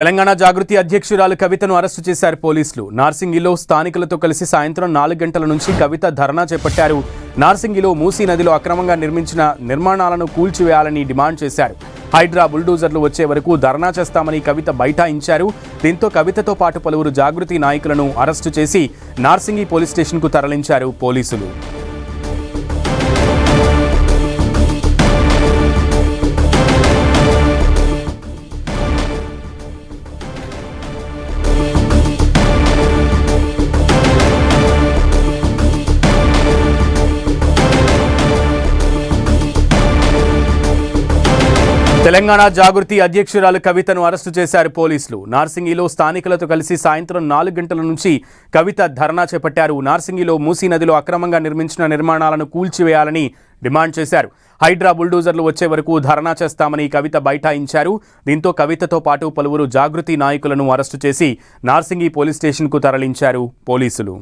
తెలంగాణ జాగృతి అధ్యక్షురాలు కవితను అరెస్టు చేశారు పోలీసులు. నార్సింగిలో స్థానికులతో కలిసి సాయంత్రం 4 గంటల నుంచి కవిత ధర్నా చేపట్టారు. నార్సింగిలో మూసీ నదిలో అక్రమంగా నిర్మించిన నిర్మాణాలను కూల్చివేయాలని డిమాండ్ చేశారు. హైడ్రా బుల్డోజర్లు వచ్చే వరకు ధర్నా చేస్తామని కవిత బైఠాయించారు. దీంతో కవితతో పాటు పలువురు జాగృతి నాయకులను అరెస్టు చేసి నార్సింగి పోలీస్ స్టేషన్కు తరలించారు పోలీసులు. తెలంగాణ జాగృతి అధ్యక్షురాలు కవితను అరెస్టు చేశారు పోలీసులు. నార్సింగిలో స్థానికులతో కలిసి సాయంత్రం 4 గంటల నుంచి కవిత ధర్నా చేపట్టారు. నార్సింగిలో మూసీ నదిలో అక్రమంగా నిర్మించిన నిర్మాణాలను కూల్చివేయాలని డిమాండ్ చేశారు. హైడ్రా బుల్డోజర్లు వచ్చే వరకు ధర్నా చేస్తామని కవిత బైఠాయించారు. దీంతో కవితతో పాటు పలువురు జాగృతి నాయకులను అరెస్టు చేసి నార్సింగి పోలీస్ స్టేషన్కు తరలించారు పోలీసులు.